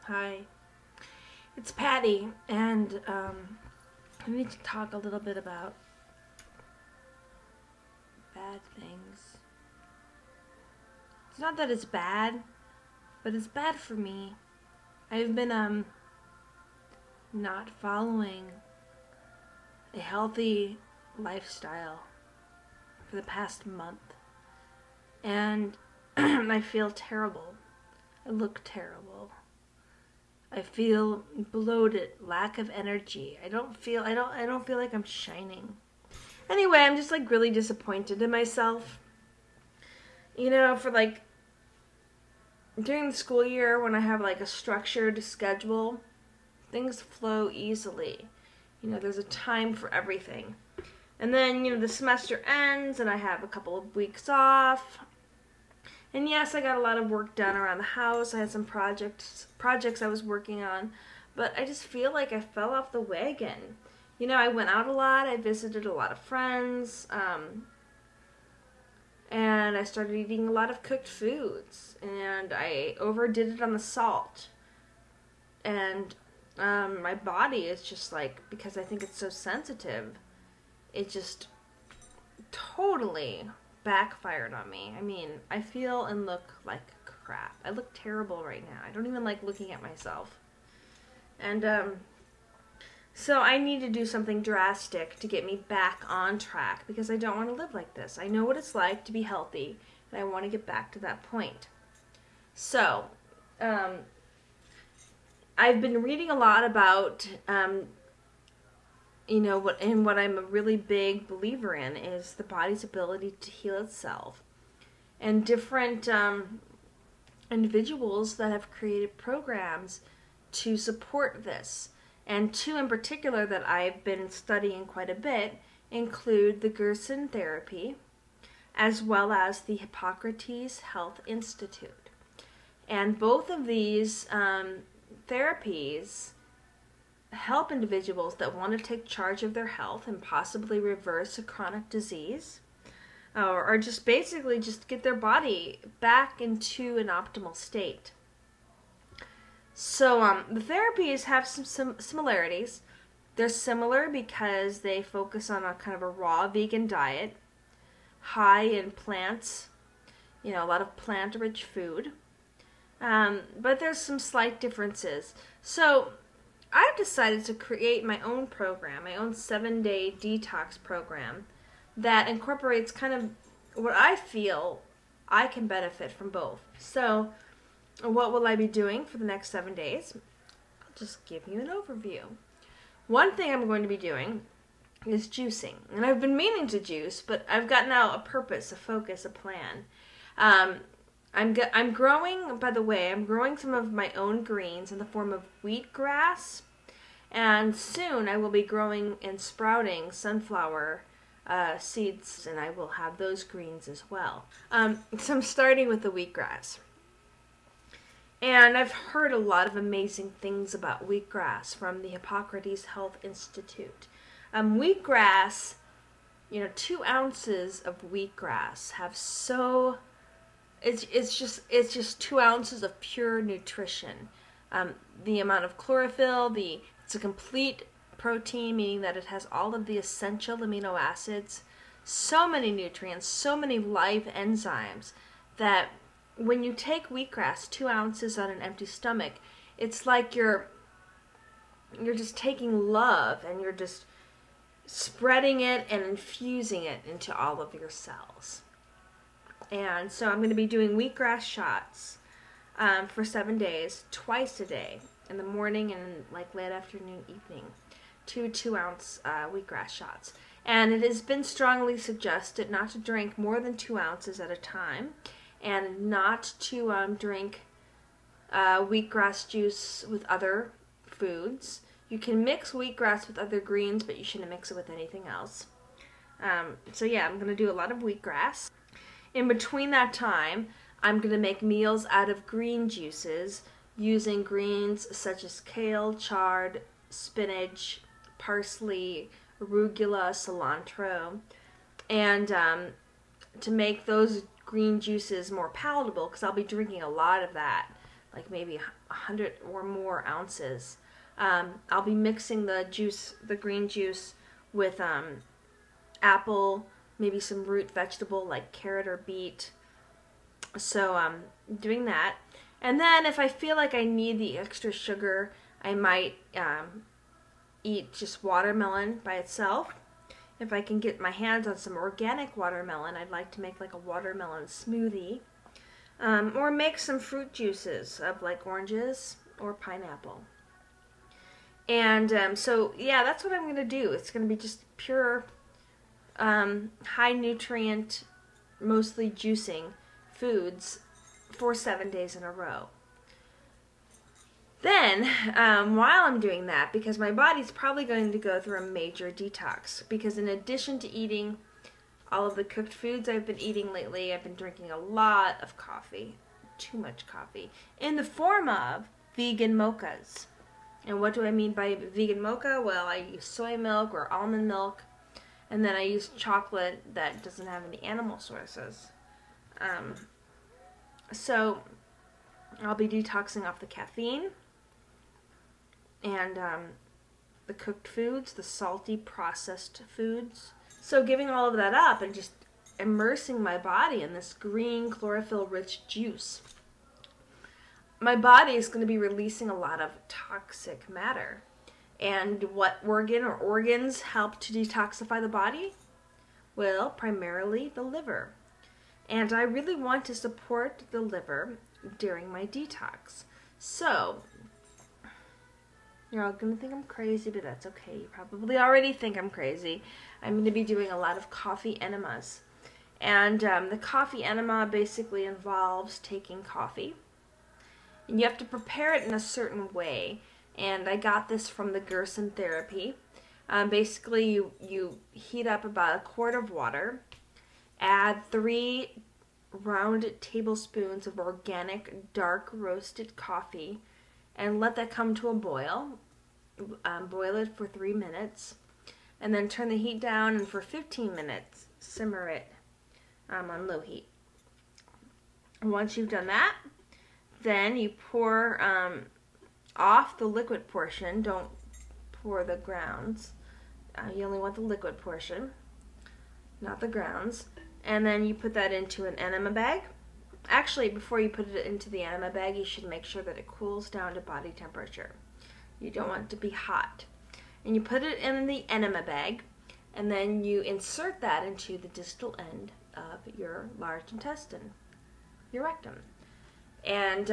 Hi, it's Patty, and I need to talk a little bit about bad things. It's not that it's bad, but it's bad for me. I've been not following a healthy lifestyle for the past month, and I feel terrible. I look terrible. I feel bloated, lack of energy. I don't feel like I'm shining. Anyway, I'm just like really disappointed in myself. You know, for like during the school year when I have like a structured schedule, things flow easily. You know, there's a time for everything. And then, you know, the semester ends and I have a couple of weeks off. And yes, I got a lot of work done around the house. I had some projects I was working on, but I just feel like I fell off the wagon. You know, I went out a lot. I visited a lot of friends, and I started eating a lot of cooked foods, and I overdid it on the salt. And my body is just like, because I think it's so sensitive, it just totally backfired on me. I mean, I feel and look like crap. I look terrible right now. I don't even like looking at myself. And so I need to do something drastic to get me back on track because I don't want to live like this. I know what it's like to be healthy, and I want to get back to that point. So, I've been reading a lot about you know, what I'm a really big believer in is the body's ability to heal itself. And different individuals that have created programs to support this. And two in particular that I've been studying quite a bit include the Gerson therapy as well as the Hippocrates Health Institute. And both of these therapies help individuals that want to take charge of their health and possibly reverse a chronic disease, or just basically just get their body back into an optimal state. So the therapies have some similarities. They're similar because they focus on a kind of a raw vegan diet, high in plants, you know, a lot of plant-rich food. But there's some slight differences. So I've decided to create my own program, my own 7-day detox program that incorporates kind of what I feel I can benefit from both. So what will I be doing for the next 7 days? I'll just give you an overview. One thing I'm going to be doing is juicing. And I've been meaning to juice, but I've got now a purpose, a focus, a plan. I'm growing, by the way, I'm growing some of my own greens in the form of wheatgrass, and soon I will be growing and sprouting sunflower seeds, and I will have those greens as well. So I'm starting with the wheatgrass. And I've heard a lot of amazing things about wheatgrass from the Hippocrates Health Institute. Wheatgrass, you know, 2 ounces of wheatgrass have so... It's just 2 ounces of pure nutrition. The amount of chlorophyll, it's a complete protein, meaning that it has all of the essential amino acids, so many nutrients, so many life enzymes, that when you take wheatgrass, 2 ounces on an empty stomach, it's like you're just taking love and you're just spreading it and infusing it into all of your cells. And so I'm going to be doing wheatgrass shots for 7 days, twice a day, in the morning and like late afternoon, evening. 2 2-ounce wheatgrass shots. And it has been strongly suggested not to drink more than 2 ounces at a time, and not to drink wheatgrass juice with other foods. You can mix wheatgrass with other greens, but you shouldn't mix it with anything else. So yeah, I'm going to do a lot of wheatgrass. In between that time, I'm going to make meals out of green juices using greens such as kale, chard, spinach, parsley, arugula, cilantro, and to make those green juices more palatable, because I'll be drinking a lot of that, like maybe 100 or more ounces. I'll be mixing the juice, the green juice, with apple, maybe some root vegetable like carrot or beet. So doing that. And then if I feel like I need the extra sugar, I might eat just watermelon by itself. If I can get my hands on some organic watermelon, I'd like to make like a watermelon smoothie. Or make some fruit juices of like oranges or pineapple. And so, yeah, that's what I'm going to do. It's going to be just pure, high nutrient, mostly juicing foods for 7 days in a row. Then, while I'm doing that, because my body's probably going to go through a major detox, because in addition to eating all of the cooked foods I've been eating lately, I've been drinking a lot of coffee, too much coffee, in the form of vegan mochas. And what do I mean by vegan mocha? Well, I use soy milk or almond milk, and then I use chocolate that doesn't have any animal sources. So I'll be detoxing off the caffeine and the cooked foods, the salty processed foods. So giving all of that up and just immersing my body in this green chlorophyll-rich juice. My body is going to be releasing a lot of toxic matter. And what organ or organs help to detoxify the body? Well, primarily the liver. And I really want to support the liver during my detox. So, you're all going to think I'm crazy, but that's okay. You probably already think I'm crazy. I'm going to be doing a lot of coffee enemas. And the coffee enema basically involves taking coffee. And you have to prepare it in a certain way. And I got this from the Gerson therapy. Basically, you heat up about a quart of water, add 3 round tablespoons of organic dark roasted coffee, and let that come to a boil. Boil it for 3 minutes, and then turn the heat down, and for 15 minutes, simmer it on low heat. And once you've done that, then you pour off the liquid portion. Don't pour the grounds. You only want the liquid portion, not the grounds. And then you put that into an enema bag. Actually, before you put it into the enema bag, you should make sure that it cools down to body temperature. You don't want it to be hot. And you put it in the enema bag, and then you insert that into the distal end of your large intestine, your rectum. And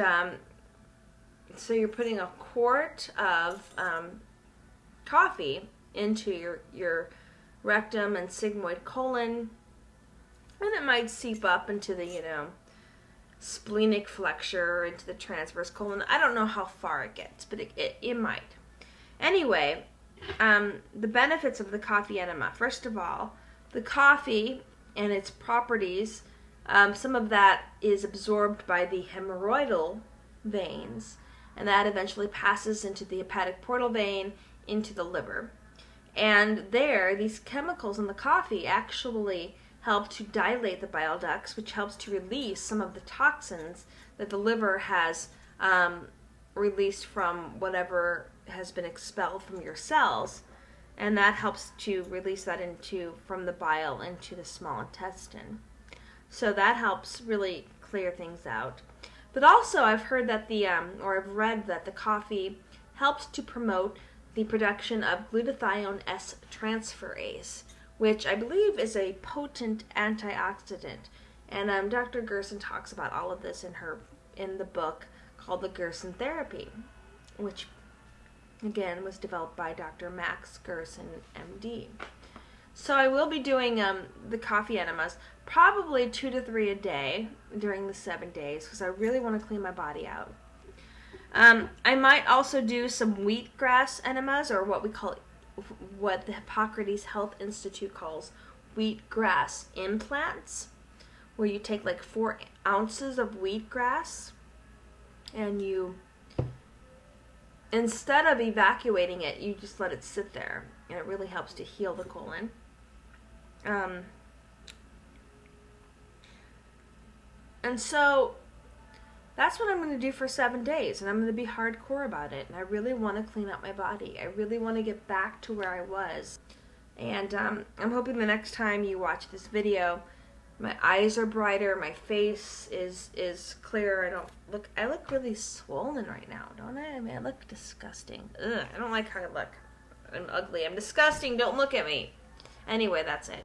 so you're putting a quart of coffee into your rectum and sigmoid colon, and it might seep up into the, splenic flexure, into the transverse colon. I don't know how far it gets, but it might. Anyway, the benefits of the coffee enema. First of all, the coffee and its properties, some of that is absorbed by the hemorrhoidal veins, and that eventually passes into the hepatic portal vein, into the liver. And there, these chemicals in the coffee actually help to dilate the bile ducts, which helps to release some of the toxins that the liver has released from whatever has been expelled from your cells. And that helps to release that from the bile into the small intestine. So that helps really clear things out. But also I've heard that or I've read that the coffee helps to promote the production of glutathione S transferase, which I believe is a potent antioxidant. And Dr. Gerson talks about all of this in the book called The Gerson Therapy, which again was developed by Dr. Max Gerson, MD. So I will be doing the coffee enemas, probably 2 to 3 a day during the 7 days, because I really want to clean my body out. I might also do some wheatgrass enemas, or what the Hippocrates Health Institute calls wheatgrass implants, where you take like 4 ounces of wheatgrass and you, instead of evacuating it, you just let it sit there, and it really helps to heal the colon. And so That's what I'm going to do for 7 days, and I'm going to be hardcore about it. And I really want to clean up my body. I really want to get back to where I was. And I'm hoping the next time you watch this video, my eyes are brighter, my face is clearer. I look really swollen right now, don't I? I mean, I look disgusting. Ugh, I don't like how I look. I'm ugly. I'm disgusting. Don't look at me. Anyway, that's it.